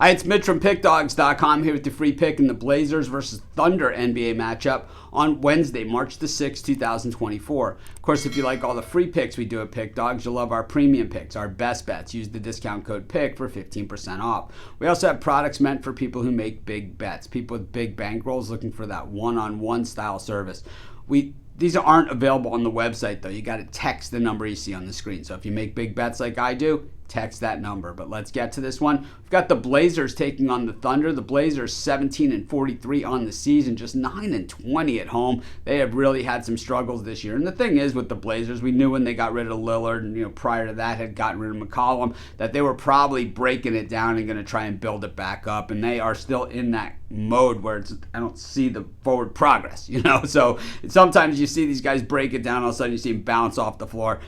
Hi, it's Mitch from Pickdawgz.com here with the free pick in the Blazers versus Thunder NBA matchup on Wednesday, March the 6th, 2024. Of course, if you like all the free picks we do at Pickdawgz, you'll love our premium picks, our best bets. Use the discount code PICK for 15% off. We also have products meant for people who make big bets, people with big bankrolls looking for that one-on-one style service. These aren't available on the website, though. You got to text the number you see on the screen. So if you make big bets like I do, text that number. But let's get to this one. We've got the Blazers taking on the Thunder. The Blazers 17-43 on the season, just 9-20 at home. They have really had some struggles this year. And the thing is with the Blazers, we knew when they got rid of Lillard and prior to that had gotten rid of McCollum that they were probably breaking it down and going to try and build it back up. And they are still in that mode where I don't see the forward progress, So sometimes you see these guys break it down, all of a sudden you see them bounce off the floor.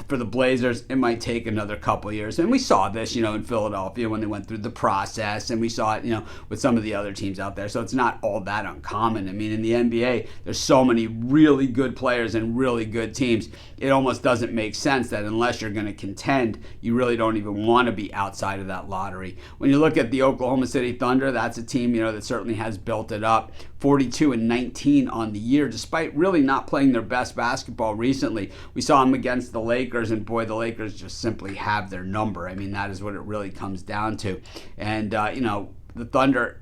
For the Blazers, it might take another couple years. And we saw this, in Philadelphia when they went through the process, and we saw it, with some of the other teams out there. So it's not all that uncommon. I mean, in the NBA, there's so many really good players and really good teams. It almost doesn't make sense that unless you're going to contend, you really don't even want to be outside of that lottery. When you look at the Oklahoma City Thunder, that's a team, that certainly has built it up. 42-19 on the year, despite really not playing their best basketball recently. We saw them against the Lakers, and boy, the Lakers just simply have their number. I mean, that is what it really comes down to. And, the Thunder,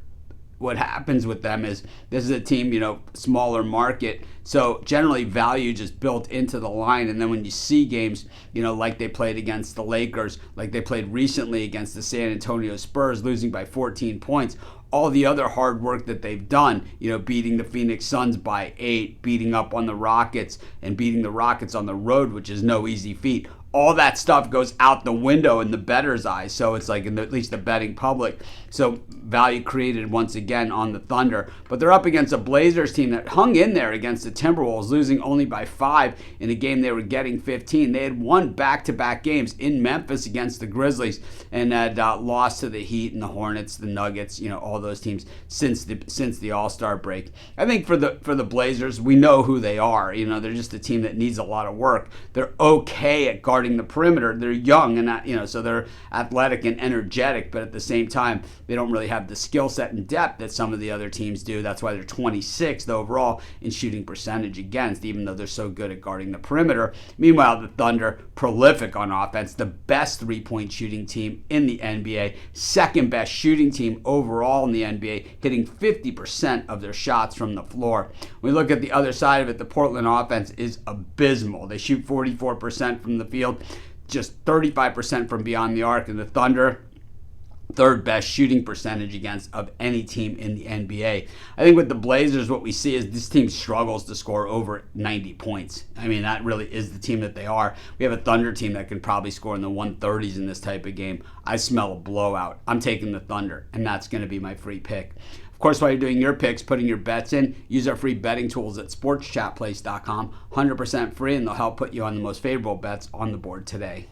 what happens with them is this is a team, smaller market. So generally value just built into the line. And then when you see games, like they played against the Lakers, like they played recently against the San Antonio Spurs, losing by 14 points, all the other hard work that they've done, beating the Phoenix Suns by 8, beating up on the Rockets and beating the Rockets on the road, which is no easy feat. All that stuff goes out the window in the bettor's eyes. So it's like at least the betting public. So value created once again on the Thunder. But they're up against a Blazers team that hung in there against the Timberwolves, losing only by 5 in a game they were getting 15. They had won back-to-back games in Memphis against the Grizzlies and had lost to the Heat and the Hornets, the Nuggets, all those teams since the All-Star break. I think for the Blazers, we know who they are. They're just a team that needs a lot of work. They're okay at guarding the perimeter. They're young and so they're athletic and energetic, but at the same time, they don't really have the skill set and depth that some of the other teams do. That's why they're 26th overall in shooting percentage against, even though they're so good at guarding the perimeter. Meanwhile, the Thunder, prolific on offense, the best three-point shooting team in the NBA, second best shooting team overall in the NBA, hitting 50% of their shots from the floor. When we look at the other side of it, the Portland offense is abysmal. They shoot 44% from the field, just 35% from beyond the arc, and the Thunder, third best shooting percentage against of any team in the NBA. I think with the Blazers, what we see is this team struggles to score over 90 points. I mean, that really is the team that they are. We have a Thunder team that can probably score in the 130s in this type of game. I smell a blowout. I'm taking the Thunder, and that's going to be my free pick. Of course, while you're doing your picks, putting your bets in, use our free betting tools at sportschatplace.com. 100% free, and they'll help put you on the most favorable bets on the board today.